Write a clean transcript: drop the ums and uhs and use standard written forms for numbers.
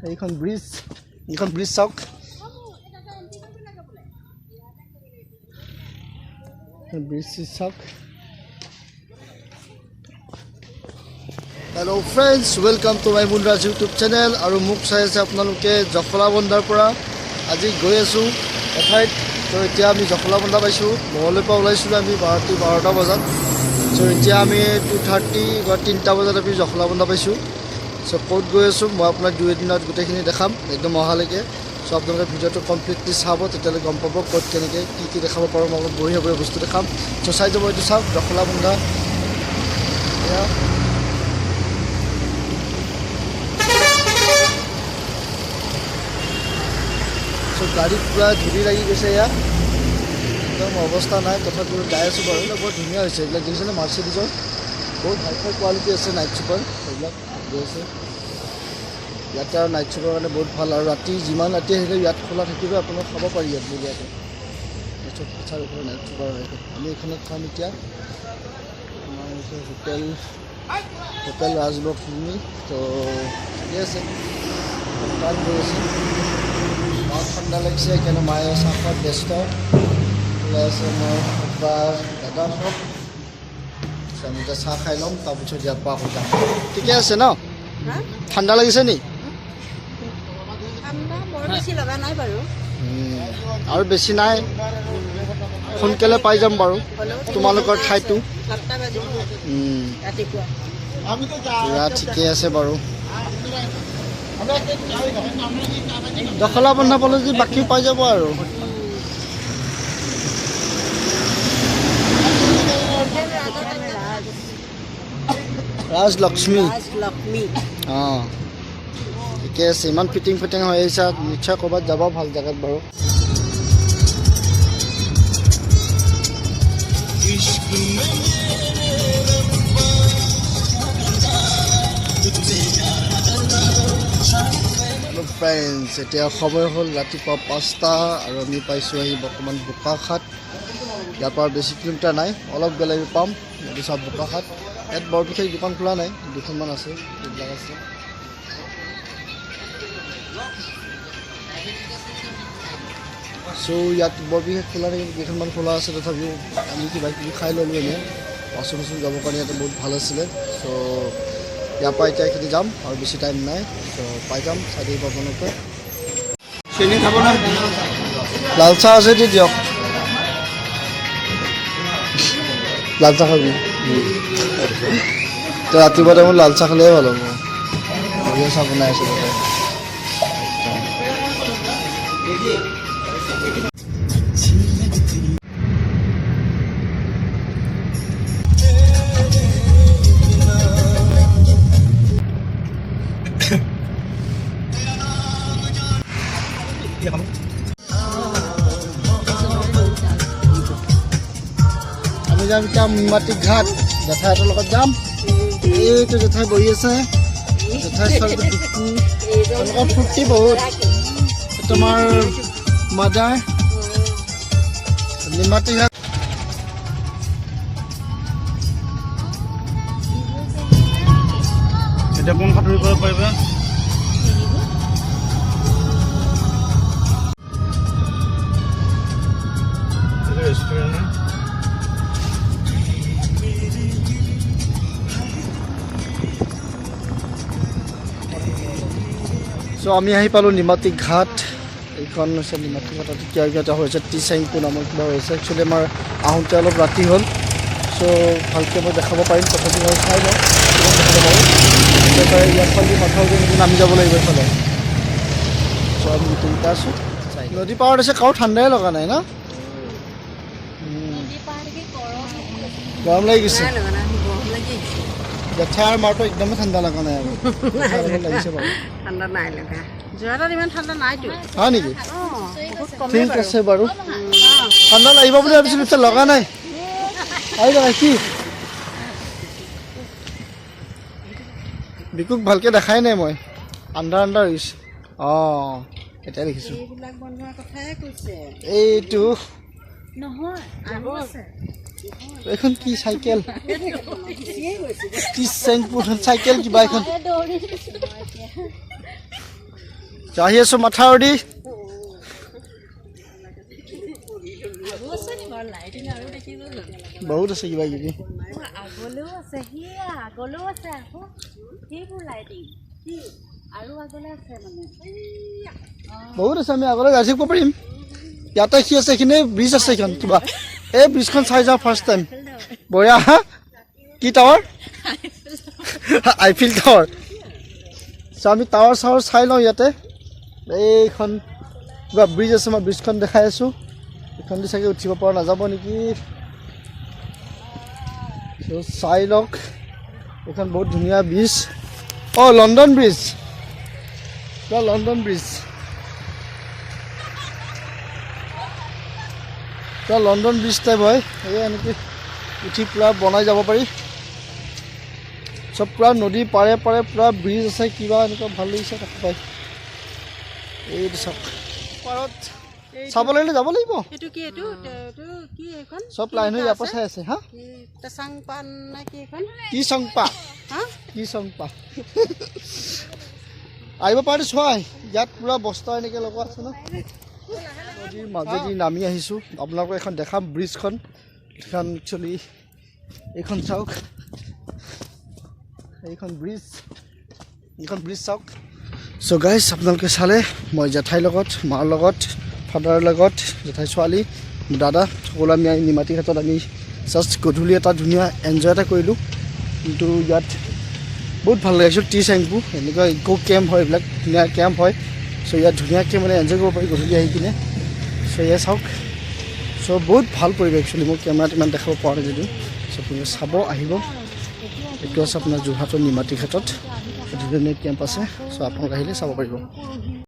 এইখন ব্ৰিজ চাওক ব্ৰিজ চাওক hello' friends welcome to my Munraj YouTube channel আৰু মোক চাই আছে আপোনালোকে জখলাবন্ধাৰ পৰা আজি গৈ আছোঁ এঠাইত তো এতিয়া আমি জখলাবন্ধা পাইছোঁ মহলৰ পৰা ওলাইছিলোঁ আমি 12টা বজাত চ' এতিয়া আমি 2:30 বা 3টা বজাত আমি জখলাবন্ধা পাইছোঁ চ' ক'ত গৈ আছোঁ মই আপোনাক 2 এদিনত গোটেইখিনি দেখাম একদম অহালৈকে চ' আপোনালোকে ভিডিঅ'টো কমপ্লিটলি চাব তেতিয়ালৈ গম পাব ক'ত কেনেকৈ কি দেখাব পাৰোঁ মই অলপ বঢ়িয়া বস্তু দেখাম চ' চাই যাব এইটো চাওক জখলাবন্ধা গাড়ীত পুৰা ধূলি লাগি গৈছে ইয়াত একদম অৱস্থা নাই তথাপিও যাই আছোঁ বাৰু বৰ ধুনীয়া হৈছে এইবিলাক দেখিছেনে মাৰ্চিডিজৰ বহুত হাই ফাই কোৱালিটি আছে নাইট চুপাৰ সেইবিলাক গৈ আছে ইয়াতে আৰু নাইট চুপাৰ কাৰণে বহুত ভাল আৰু ৰাতি যিমান ৰাতি আহিলে ইয়াত খোলা থাকিব আপোনাক খাব পাৰি ইয়াত বঢ়িয়াকৈ চব কথাৰ ওপৰত নাইট চুপাৰ হয় আমি এইখনত খাম এতিয়া আমাৰ হৈছে হোটেল ৰাজবক ফিল্মি তো ঠিকে আছে তাত গৈ আছে बहुत ठंडा लगे क्या माए चाहत व्यस्त ओला मैं दादा सब আমি এতিয়া চাহ খাই ল'ম তাৰপিছত ইয়াৰ পৰা যাম ঠিকে আছে ন ঠাণ্ডা লাগিছে নি আৰু বেছি নাই সোনকালে পাই যাম বাৰু তোমালোকৰ ঠাইটো ঠিকে আছে বাৰু জখলাবন্ধা পালে যদি বাকী পাই যাব আৰু ৰাজলক্ষ্মী অঁ ঠিকে আছে ইমান ফিটিং হৈ আহিছে নিশ্চয় ক'ৰবাত যাব ভাল জেগাত বাৰু ফ্ৰেণ্ডছ এতিয়া সময় হ'ল ৰাতিপুৱা 5টা আৰু আমি পাইছোঁ আহি বৰ্তমান বোকাখাট ইয়াৰ পৰা বেছি কিলোমিটাৰ নাই অলপ গ'লে আমি পাম এইটো চাওক বোকাখাট ইয়াত বৰ বিশেষ দোকান খোলা নাই দুখনমান আছে এইবিলাক আছে চ' ইয়াত বৰ বিশেষ খোলা নাই কেইখনমান খোলা আছে তথাপিও আমি কিবা কিবি খাই ল'লোঁ এনেই বাচন যাবৰ কাৰণে ইয়াতে বহুত ভাল আছিলে চ' ইয়াৰ পৰা এতিয়া এইখিনি যাম আৰু বেছি টাইম নাই চ' পাই যাম চাই দিব আপোনালোকে চেনি খাব না লাল চাহ আছে দি দিয়ক লাল চাহ খাবি তো ৰাতিপুৱা টাইমত লাল চাহ খালেহে ভাল হ'ব বঢ়িয়া চাহ বনাই আছে আমি যাম এতিয়া নিমাতী ঘাট জেঠাইহঁতৰ লগত যাম এইটো জেঠাই বহি আছে জেঠাই ছোৱালীটো ডিপু তেওঁলোকৰ ফূৰ্তি বহুত তোমাৰ মাদাৰ নিমাতী ঘাট এতিয়া কোন সাঁতুৰিব পাৰিবা চ' আমি আহি পালোঁ নিমাতী ঘাট এইখন হৈছে নিমাতী ঘাটত এতিয়া এটা হৈছে টিচাইংপু নামৰ কিবা হৈছে একচুৱেলি আমাৰ আহোঁতে অলপ ৰাতি হ'ল চ' ভালকৈ মই দেখাব পাৰিম তথাপি মই চাই লওঁ দেখাব পাৰোঁ ইয়াৰ ফালে মাথাও নামি যাব লাগিব এইফালে চ' আমি গোটেইকেইটা আছোঁ নদী পাৰত আছে কাৰো ঠাণ্ডাই লগা নাই ন গৰম লাগি গৈছে জেঠাই আৰু মাৰটো একদমেই ঠাণ্ডা লগা নাই আৰু লাগিছে বাৰু ঠাণ্ডা নাই লগা যোৱাটাত ইমান ঠাণ্ডা নাইতো হয় নেকি ঠিক আছে বাৰু ঠাণ্ডা লাগিব বুলি ভাবিছিলোঁ এতিয়া লগা নাই আহি লগা কি বিকুক ভালকৈ দেখাই নাই মই আণ্ডাৰ হৈছে অঁ এতিয়া দেখিছোঁ এইটো নহয় এখন কি চাইকেল চাইকেল কিবা এখন আহি আছোঁ মাথাউৰি বহুত আছে কিবা কিবি বহুত আছে আমি আগলৈ গাড়ী শিকিব পাৰিম ইয়াতে কি আছে এইখিনি ব্ৰিজ আছে এইখন কিবা এই ব্ৰিজখন চাই যাওঁ ফাৰ্ষ্ট টাইম বঢ়িয়া কি টাৱাৰ আইফিল টাৱাৰ আমি টাৱাৰ চাৱাৰ চাই লওঁ ইয়াতে এইখন কিবা ব্ৰিজ আছে মই ব্ৰিজখন দেখাই আছোঁ এইখন দি চাগে উঠিব পৰা নাযাব নেকি চাই লওক এইখন বহুত ধুনীয়া ব্ৰিজ অঁ লণ্ডন ব্ৰিজ কিবা লণ্ডন ব্ৰিজ কিবা লণ্ডন ব্ৰিজ টাইপ হয় এই এনেকৈ উঠি পূৰা বনাই যাব পাৰি চব পূৰা নদী পাৰে পাৰে পূৰা ব্ৰিজ আছে কিবা এনেকুৱা ভাল লাগিছে দেখা পাই এইটো চাওক পাৰত চাব লাগিলে যাব লাগিব চব লাইন হৈ ইয়াৰ পৰা চাই আছে হা কি চংপা আহিব পাৰে চোৱাই ইয়াত পূৰা বস্তা এনেকৈ লগোৱা আছে ন নদীৰ মাজেদি নামি আহিছোঁ আপোনালোকক এখন দেখাম ব্ৰিজখন এইখন একচুৱেলি এইখন চাওক এইখন ব্ৰিজ চাওক চ' গাইজ আপোনালোকে চালে মই জেঠাইৰ লগত মাৰ লগত ফাদাৰৰ লগত জেঠাই ছোৱালী দাদা সকলো আমি নিমাতী ঘাটত আমি জাষ্ট গধূলি এটা ধুনীয়া এনজয় এটা কৰিলোঁ কিন্তু ইয়াত বহুত ভাল লাগিছিল টি চেম্পু এনেকুৱা ইকো কেম্প হয় এইবিলাক ধুনীয়া কেম্প হয় চ' ইয়াত ধুনীয়াকৈ মানে এনজয় কৰিব পাৰি গধূলি আহি কিনে চ' এয়া চাওক চ' বহুত ভাল পৰিৱেশ একচুৱেলি মোৰ কেমেৰাত ইমান দেখাব পৰা নাই যদিও চ' আপুনি চাব আহিব এইটো আছে আপোনাৰ যোৰহাটৰ নিমাতী ঘাটত ধুনীয়া কেম্প আছে চ' আপোনালোক আহিলে চাব পাৰিব